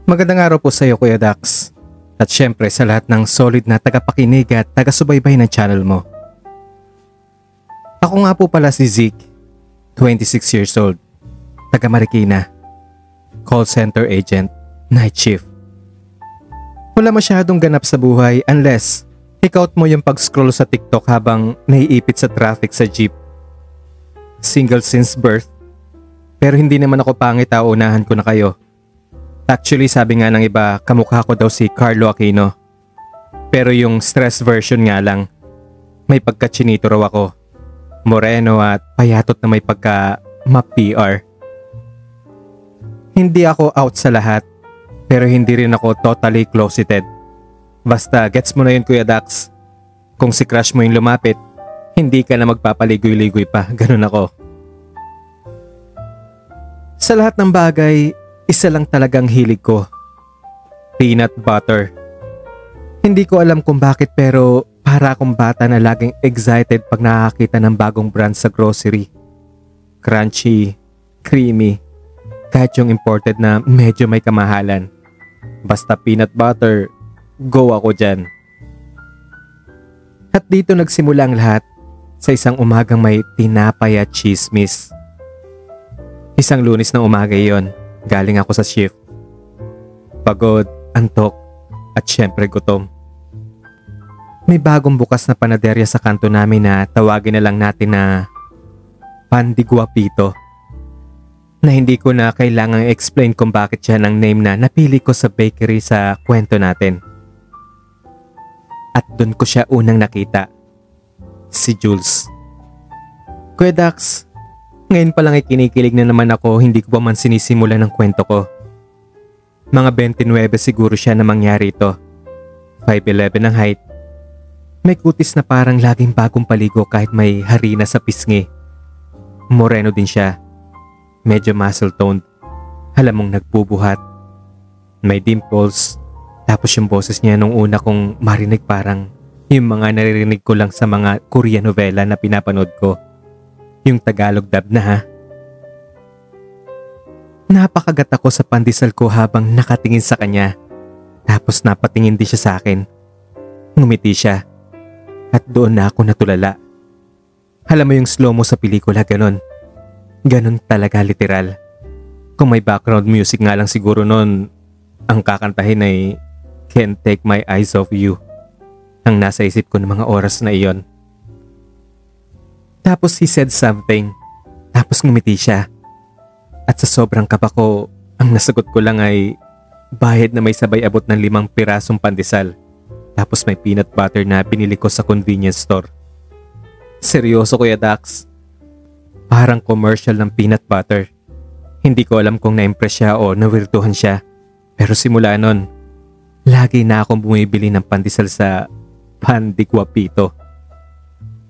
Magandang araw po sa iyo, Kuya Dax. At syempre sa lahat ng solid na tagapakinig at taga-subaybay ng channel mo. Ako nga po pala si Zeke, 26 years old, taga Marikina, call center agent, night shift. Wala masyadong ganap sa buhay unless ikaut mo yung pag-scroll sa TikTok habang naiipit sa traffic sa jeep. Single since birth, pero hindi naman ako pangit, unahan ko na kayo. Actually, sabi nga ng iba, kamukha ko daw si Carlo Aquino. Pero yung stress version nga lang, may pagka-chinito raw ako. Moreno at payatot na may pagka-ma-PR. Hindi ako out sa lahat, pero hindi rin ako totally closeted. Basta gets mo na yun, Kuya Dax. Kung si crush mo yung lumapit, hindi ka na magpapaligoy-ligoy pa, ganun ako. Sa lahat ng bagay, isa lang talagang hilig ko. Peanut butter. Hindi ko alam kung bakit pero para akong bata na laging excited pag nakakita ng bagong brand sa grocery. Crunchy, creamy, kahit yung imported na medyo may kamahalan. Basta peanut butter, go ako dyan. At dito nagsimula ang lahat sa isang umagang may tinapay at chismis. Isang Lunes ng umaga yon. Galing ako sa shift. Pagod, antok, at syempre gutom. May bagong bukas na panaderya sa kanto namin na tawagin na lang natin na Pan de Guapito. Na hindi ko na kailangang explain kung bakit siya ng name na napili ko sa bakery sa kwento natin. At dun ko siya unang nakita. Si Jules. Kuya Dax, ngayon pa lang ay kinikilig na naman ako, hindi ko pa man sinisimula ng kwento ko. Mga 29 siguro siya na mangyari ito. 5'11 ang height. May kutis na parang laging bagong paligo kahit may harina sa pisngi. Moreno din siya. Medyo muscle-toned. Alam mong nagbubuhat. May dimples. Tapos yung boses niya nung una kong marinig parang yung mga naririnig ko lang sa mga Korean novela na pinapanood ko. Yung Tagalog dub na ha. Napakagat ako sa pandesal ko habang nakatingin sa kanya. Tapos napatingin din siya sa akin. Ngumiti siya. At doon na ako natulala. Alam mo yung slow mo sa pelikula, ganon. Ganon talaga literal. Kung may background music nga lang siguro noon, ang kakantahin ay Can't Take My Eyes Off You. Ang nasa isip ko ng mga oras na iyon. Tapos he said something. Tapos ngumiti siya. At sa sobrang kaba ko, ang nasagot ko lang ay bayad na may sabay abot ng 5 pirasong pandesal. Tapos may peanut butter na binili ko sa convenience store. Seryoso, Kuya Dax. Parang commercial ng peanut butter. Hindi ko alam kung na-impress siya o nawirtuhan siya. Pero simula nun, lagi na akong bumibili ng pandesal sa Pan de Guapito.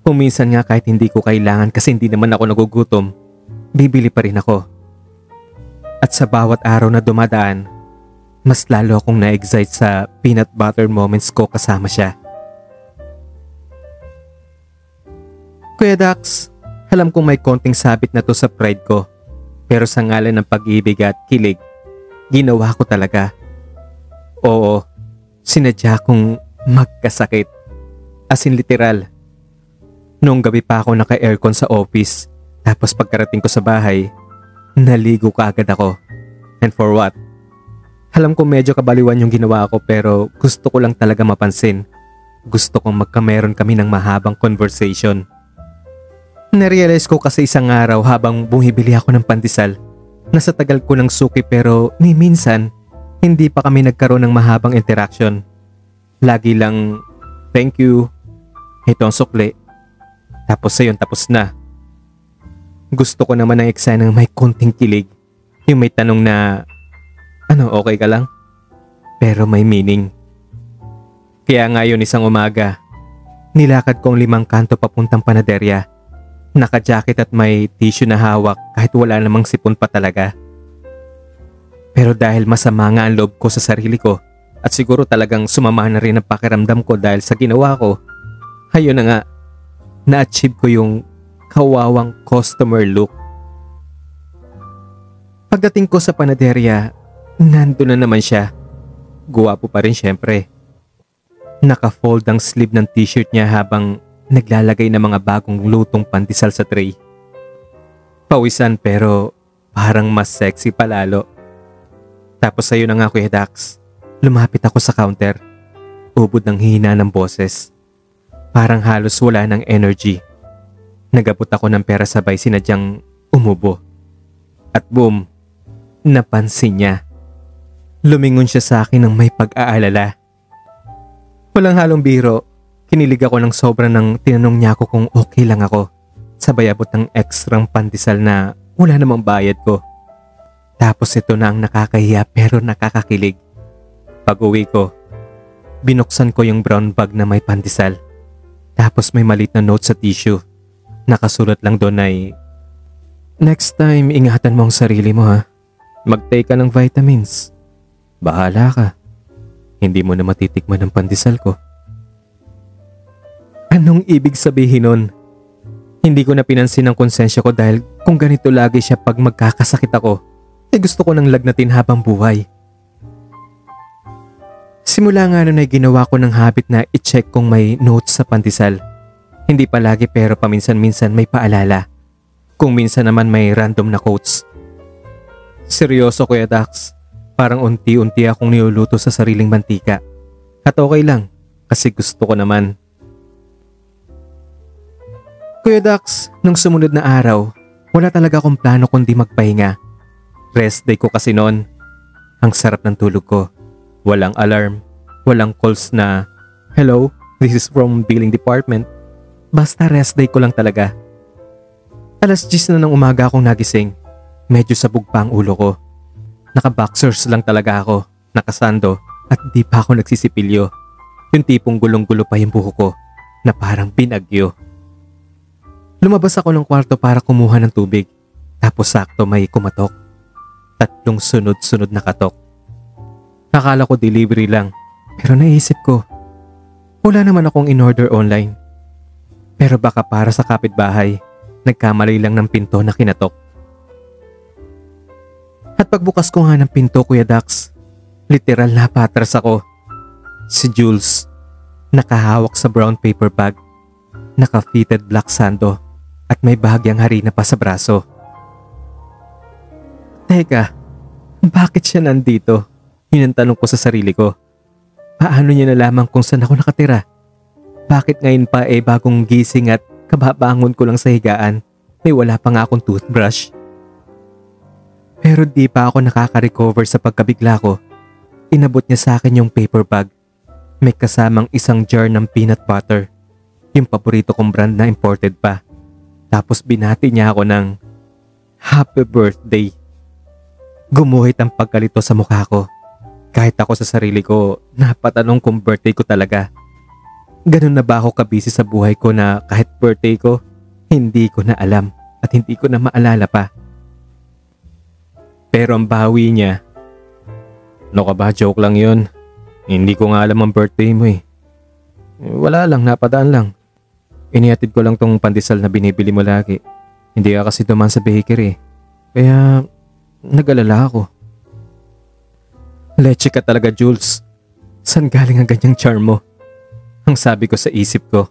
Kung minsan nga kahit hindi ko kailangan kasi hindi naman ako nagugutom, bibili pa rin ako. At sa bawat araw na dumadaan, mas lalo akong na-excite sa peanut butter moments ko kasama siya. Kuya Dax, alam kong may konting sabit na to sa pride ko, pero sa ngalan ng pag-ibig at kilig, ginawa ko talaga. Oo, sinadya kong magkasakit. As in literal. Noong gabi pa ako naka-aircon sa office, tapos pagkarating ko sa bahay, naligo kaagad ako. And for what? Alam ko medyo kabaliwan yung ginawa ko pero gusto ko lang talaga mapansin. Gusto kong magkameron kami ng mahabang conversation. Narealize ko kasi isang araw habang bumibili ako ng pandesal na sa tagal ko ng suki pero ni minsan hindi pa kami nagkaroon ng mahabang interaction. Lagi lang, thank you, ito ang sukli. Tapos ayun, tapos na. Gusto ko naman ng eksenang may konting kilig. Yung may tanong na, ano, okay ka lang? Pero may meaning. Kaya ngayon isang umaga, nilakad ko ang 5 kanto papuntang panaderya. Naka-jacket at may tissue na hawak kahit wala namang sipon pa talaga. Pero dahil masama nga ang loob ko sa sarili ko at siguro talagang sumama na rin ang pakiramdam ko dahil sa ginawa ko, ayun na nga, na-achieve ko yung kawawang customer look. Pagdating ko sa panaderya, nando na naman siya. Guwapo pa rin syempre. Naka-fold ang sleeve ng t-shirt niya habang naglalagay ng mga bagong lutong pandesal sa tray. Pawisan pero parang mas sexy palalo. Tapos ayun na nga Kuya Dax, lumapit ako sa counter. Ubod ng hina ng boses. Parang halos wala ng energy. Nagabot ako ng pera sabay sinadyang umubo. At boom, napansin niya. Lumingon siya sa akin ng may pag-aalala. Walang halong biro, kinilig ako ng sobra nang tinanong niya ako kung okay lang ako. Sabay abot ng ekstrang pandesal na wala namang bayad ko. Tapos ito na ang nakakahiya pero nakakakilig. Pag uwi ko, binuksan ko yung brown bag na may pandesal. Tapos may maliit na note sa tissue. Nakasulat lang doon ay, "Next time, ingatan mo ang sarili mo ha. Mag-take ka ng vitamins. Bahala ka. Hindi mo na matitikman ang pandesal ko." Anong ibig sabihin nun? Hindi ko na pinansin ang konsensya ko dahil kung ganito lagi siya pag magkakasakit ako, gusto ko nang lagnatin habang buhay. Simula nga nun ay ginawa ko ng habit na i-check kung may notes sa pandesal. Hindi palagi pero paminsan-minsan may paalala. Kung minsan naman may random na quotes. Seryoso Kuya Dax, parang unti-unti akong niluluto sa sariling mantika. At okay lang, kasi gusto ko naman. Kuya Dax, nung sumunod na araw, wala talaga akong plano kundi magpahinga. Rest day ko kasi noon. Ang sarap ng tulog ko. Walang alarm, walang calls na, "Hello, this is from billing department." Basta rest day ko lang talaga. 10:00 na ng umaga akong nagising. Medyo sabog pa ang ulo ko. Naka-boxers lang talaga ako, nakasando at di pa ako nagsisipilyo. Yung tipong gulong-gulo pa yung buhok ko na parang binagyo. Lumabas ako ng kwarto para kumuha ng tubig. Tapos sakto may kumatok. 3 sunod-sunod na katok. Akala ko delivery lang pero naisip ko, wala naman akong in-order online. Pero baka para sa kapitbahay, nagkamali lang ng pinto na kinatok. At pagbukas ko nga ng pinto Kuya Dax, literal na patras ako. Si Jules, nakahawak sa brown paper bag, naka-fitted black sando at may bahagyang harina pa sa braso. Teka, bakit siya nandito? Yun ang tanong ko sa sarili ko. Paano niya nalaman kung saan ako nakatira? Bakit ngayon pa bagong gising at kababangon ko lang sa higaan, may wala pa nga akong toothbrush? Pero di pa ako nakaka-recover sa pagkabigla ko. Inabot niya sa akin yung paper bag. May kasamang isang jar ng peanut butter. Yung paborito kong brand na imported pa. Tapos binati niya ako ng happy birthday. Gumuhit ang pagkalito sa mukha ko. Kahit ako sa sarili ko, napatanong kung birthday ko talaga. Ganun na ba ako kabisi sa buhay ko na kahit birthday ko, hindi ko na alam at hindi ko na maalala pa. Pero ang bawi niya, "No ka ba, joke lang yun. Hindi ko nga alam ang birthday mo eh. Wala lang, napadaan lang. Inihatid ko lang tong pandesal na binibili mo lagi. Hindi ka kasi duman sa bakery. Kaya nag-alala ako." Leche ka talaga Jules. Saan galing ang ganyang charm mo? Ang sabi ko sa isip ko.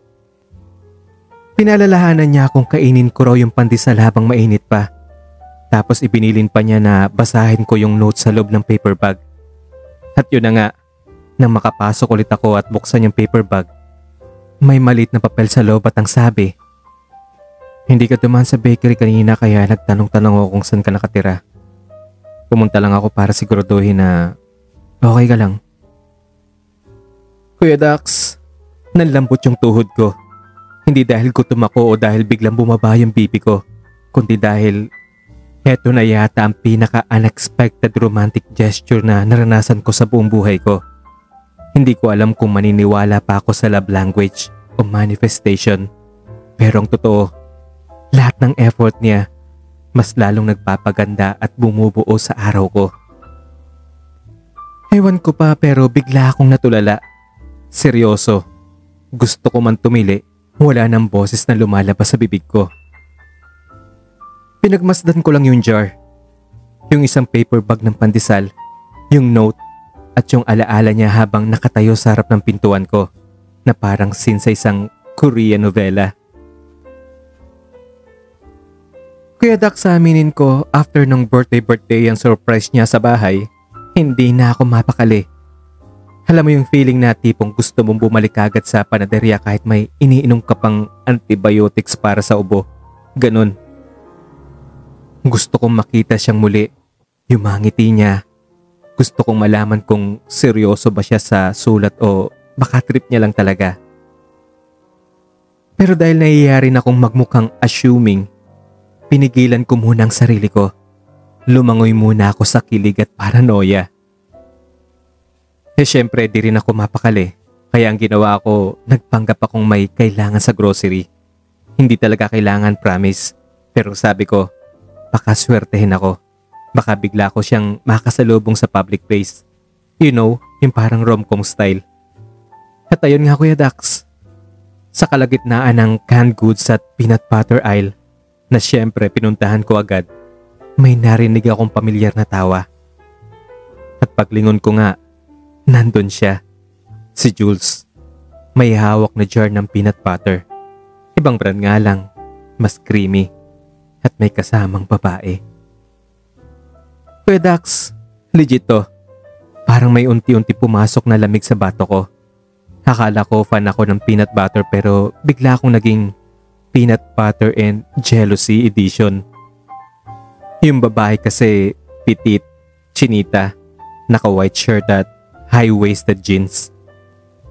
Pinalalahanan niya akong kainin ko raw yung pandesal habang mainit pa. Tapos ibinilin pa niya na basahin ko yung note sa loob ng paper bag. At yun na nga, nang makapasok ulit ako at buksan yung paper bag, may maliit na papel sa loob at ang sabi, "Hindi ka dumaan sa bakery kanina kaya nagtanong-tanong ako kung saan ka nakatira. Pumunta lang ako para siguraduhin na okay ka lang." Kuya Dax, nanlambot yung tuhod ko. Hindi dahil gutom ako o dahil biglang bumaba yung BP ko, kundi dahil eto na yata ang pinaka-unexpected romantic gesture na naranasan ko sa buong buhay ko. Hindi ko alam kung maniniwala pa ako sa love language o manifestation. Pero ang totoo, lahat ng effort niya mas lalong nagpapaganda at bumubuo sa araw ko. Ewan ko pa pero bigla akong natulala. Seryoso. Gusto ko man tumili, wala nang boses na lumalabas sa bibig ko. Pinagmasdan ko lang yung jar. Yung isang paper bag ng pandesal Yung note at yung alaala niya habang nakatayo sa harap ng pintuan ko na parang scene sa isang Korean novela. Kuya Dax, sa aminin ko, after nung birthday ang surprise niya sa bahay, hindi na ako mapakali. Alam mo yung feeling na tipong gusto mong bumalik agad sa panaderya kahit may iniinom ka pang antibiotics para sa ubo. Ganun. Gusto kong makita siyang muli. Yung mga ngiti niya. Gusto kong malaman kung seryoso ba siya sa sulat o baka trip niya lang talaga. Pero dahil nahihiya rin akong magmukhang assuming, pinigilan ko muna ang sarili ko. Lumangoy muna ako sa kilig at paranoia. Syempre di rin ako mapakali. Kaya ang ginawa ko, nagpanggap akong may kailangan sa grocery. Hindi talaga kailangan, promise. Pero sabi ko, baka swertehin ako. Baka bigla ko siyang makasalubong sa public place. You know, yung parang rom-com style. At ayun nga Kuya Dax. Sa kalagitnaan ng canned goods at peanut butter aisle, na syempre pinuntahan ko agad, may narinig akong pamilyar na tawa. At paglingon ko nga, nandun siya, si Jules. May hawak na jar ng peanut butter. Ibang brand nga lang, mas creamy at may kasamang babae. Kuya Dax, legit to. Parang may unti-unti pumasok na lamig sa bato ko. Akala ko fan ako ng peanut butter pero bigla akong naging peanut butter and jealousy edition. Yung babae kasi petite, chinita, naka-white shirt at high-waisted jeans.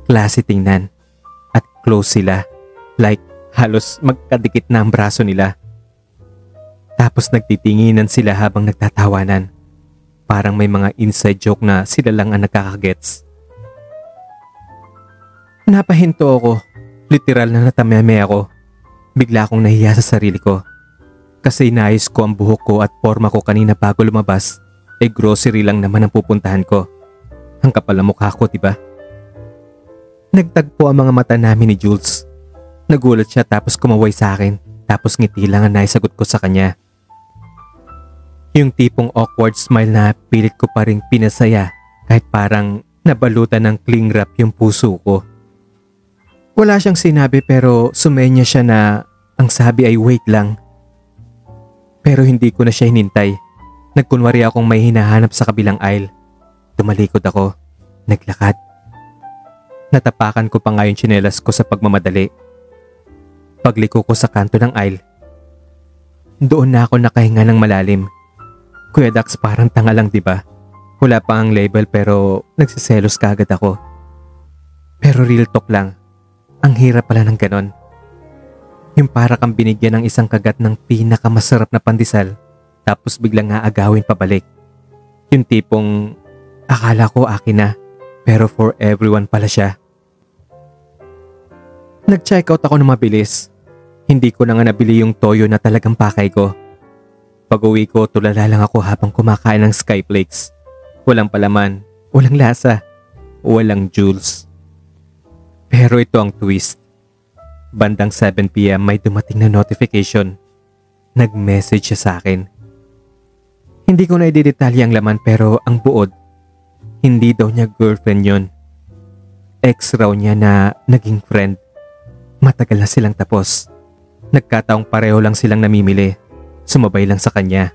Classy tingnan at close sila, like halos magkadikit na ang braso nila. Tapos nagtitinginan sila habang nagtatawanan. Parang may mga inside joke na sila lang ang nagkakagets. Napahinto ako. Literal na natameme ako. Bigla akong nahiya sa sarili ko. Kasi inayos ko ang buhok ko at forma ko kanina bago lumabas. Grocery lang naman ang pupuntahan ko. Ang kapal na mukha ko, diba? Nagtagpo ang mga mata namin ni Jules. Nagulat siya tapos kumaway sa akin. Tapos ngiti lang ang naisagot ko sa kanya. Yung tipong awkward smile na pilit ko pa rin pinasaya kahit parang nabalutan ng cling wrap yung puso ko. Wala siyang sinabi pero sumenya siya na ang sabi ay wait lang. Pero hindi ko na siya hinintay. Nagkunwari akong may hinahanap sa kabilang aisle. Tumalikod ako. Naglakad. Natapakan ko pa nga yung tsinelas ko sa pagmamadali. Pagliko ko sa kanto ng aisle, doon na ako nakahinga ng malalim. Kuya Dax, parang tanga lang diba? Wala pa ang label pero nagsiselos ka agad ako. Pero real talk lang, ang hirap pala ng ganon. Yung para kang binigyan ng isang kagat ng pinakamasarap na pandesal tapos biglang aagawin pabalik. Yung tipong akala ko akin na pero for everyone pala siya. Nag-check out ako ng mabilis. Hindi ko na nga nabili yung toyo na talagang pakay ko. Pag-uwi ko, tulala lang ako habang kumakain ng Skyflakes. Walang palaman, walang lasa, walang Jules. Pero ito ang twist. Bandang 7 PM may dumating na notification. Nag-message siya sa akin. Hindi ko na i-detalye ang laman pero ang buod, hindi daw niya girlfriend yon. Ex raw niya na naging friend. Matagal na silang tapos. Nagkataong pareho lang silang namimili. Sumabay lang sa kanya.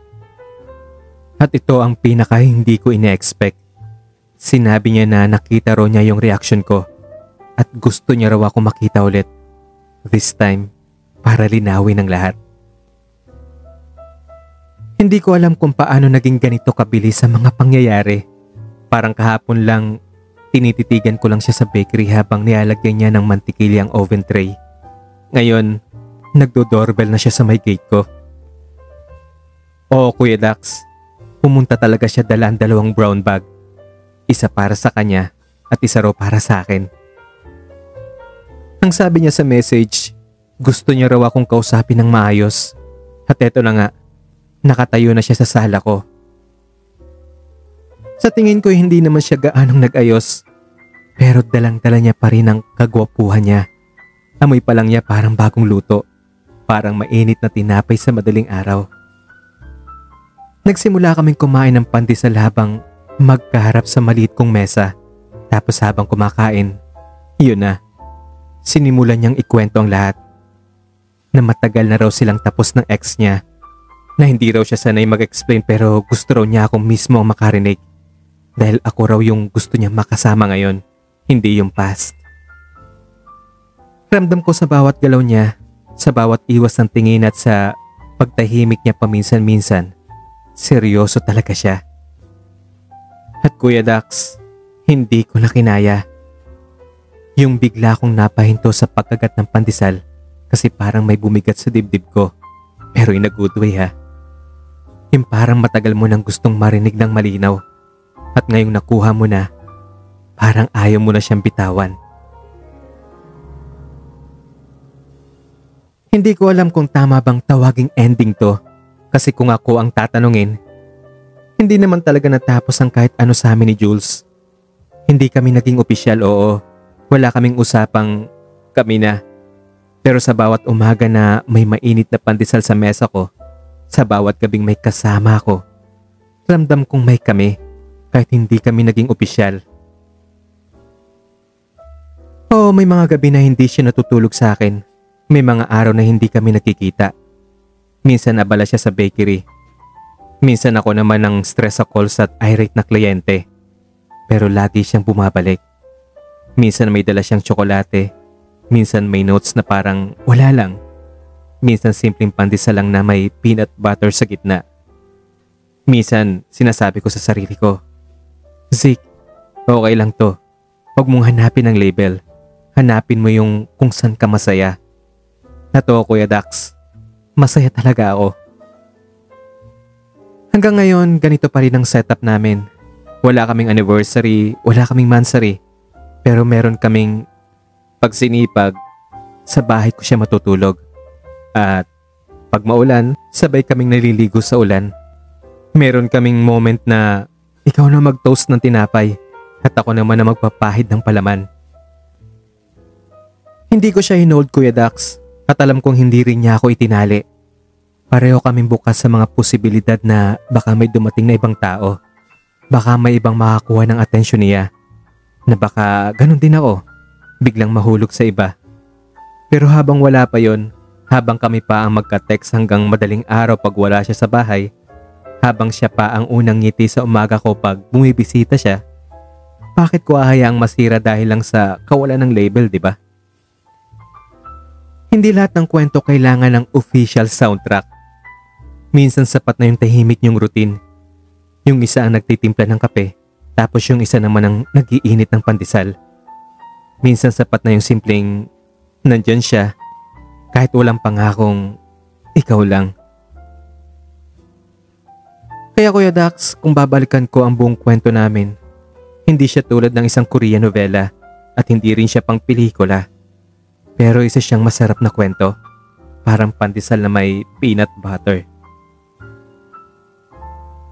At ito ang pinaka hindi ko ine-expect. Sinabi niya na nakita raw niya yung reaction ko at gusto niya raw ako makita ulit. This time, para linawin ang lahat. Hindi ko alam kung paano naging ganito kabilis sa mga pangyayari. Parang kahapon lang, tinititigan ko lang siya sa bakery habang nilalagyan niya ng mantikilya ang oven tray. Ngayon, nagdo-doorbell na siya sa may gate ko. Oo, Kuya Dax, pumunta talaga siya dala ang 2 brown bag. Isa para sa kanya at isa raw para sa akin. Ang sabi niya sa message, gusto niya raw akong kausapin ng maayos. At eto na nga, nakatayo na siya sa sala ko. Sa tingin ko hindi naman siya gaanong nag-ayos. Pero dalang-dala niya pa rin ang kagwapuhan niya. Amoy pa lang niya parang bagong luto. Parang mainit na tinapay sa madaling araw. Nagsimula kaming kumain ng pandesal habang magkaharap sa maliit kong mesa. Tapos habang kumakain, yun na, sinimulan niyang ikwento ang lahat. Na matagal na raw silang tapos ng ex niya. Na hindi raw siya sanay mag-explain pero gusto raw niya akong mismo ang makarinig. Dahil ako raw yung gusto niya makasama ngayon, hindi yung past. Ramdam ko sa bawat galaw niya, sa bawat iwas ng tingin at sa pagtahimik niya paminsan-minsan, seryoso talaga siya. At Kuya Dax, hindi ko na kinaya. Yung bigla kong napahinto sa pagkagat ng pandesal kasi parang may bumigat sa dibdib ko. Pero in a good way ha. Yung parang matagal mo nang gustong marinig ng malinaw. At ngayong nakuha mo na, parang ayaw mo na siyang bitawan. Hindi ko alam kung tama bang tawaging ending to. Kasi kung ako ang tatanungin, hindi naman talaga natapos ang kahit ano sa amin ni Jules. Hindi kami naging opisyal, oo. Wala kaming usapang kami na. Pero sa bawat umaga na may mainit na pandesal sa mesa ko, sa bawat gabing may kasama ako, ramdam kong may kami kahit hindi kami naging opisyal. Oo, may mga gabi na hindi siya natutulog sa akin. May mga araw na hindi kami nakikita. Minsan abala siya sa bakery. Minsan ako naman ang stress sa calls at irate na kliyente. Pero lagi siyang bumabalik. Minsan may dala siyang tsokolate. Minsan may notes na parang wala lang. Minsan simpleng pandesal lang na may peanut butter sa gitna. Minsan sinasabi ko sa sarili ko, Zeke, okay lang to. Huwag mong hanapin ang label. Hanapin mo yung kung saan ka masaya. Nato, Kuya Dax, masaya talaga ako. Hanggang ngayon, ganito pa rin ang setup namin. Wala kaming anniversary, wala kaming mansary. Pero meron kaming pagsinipag, sa bahay ko siya matutulog. At pag maulan, sabay kaming naliligo sa ulan. Meron kaming moment na ikaw na mag-toast ng tinapay at ako naman na magpapahid ng palaman. Hindi ko siya hinold, Kuya Dax, at alam kong hindi rin niya ako itinali. Pareho kaming bukas sa mga posibilidad na baka may dumating na ibang tao. Baka may ibang makakuha ng atensyon niya. Na baka ganun din ako, biglang mahulog sa iba. Pero habang wala pa yon, habang kami pa ang magka-text hanggang madaling araw pag wala siya sa bahay, habang siya pa ang unang ngiti sa umaga ko pag bumibisita siya, bakit ko hahayaang masira dahil lang sa kawalan ng label, di ba? Hindi lahat ng kwento kailangan ng official soundtrack. Minsan sapat na yung tahimik niyong routine. Yung isa ang nagtitimpla ng kape, tapos yung isa naman ang nag-iinit ng pandesal. Minsan sapat na yung simpleng nandyan siya, kahit walang pangakong ikaw lang. Kaya Kuya Dax, kung babalikan ko ang buong kwento namin, hindi siya tulad ng isang Korean novela at hindi rin siya pang pelikula. Pero isa siyang masarap na kwento, parang pandesal na may peanut butter.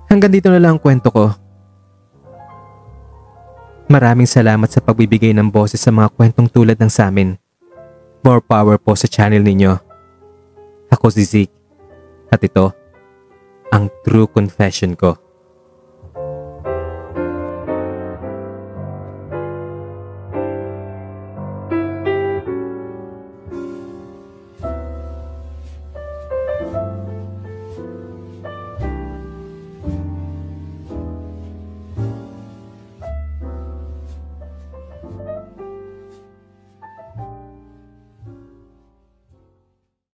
Hanggang dito na lang ang kwento ko. Maraming salamat sa pagbibigay ng boses sa mga kwentong tulad ng sa amin. More power po sa channel ninyo. Ako si Zeke. At ito, ang true confession ko.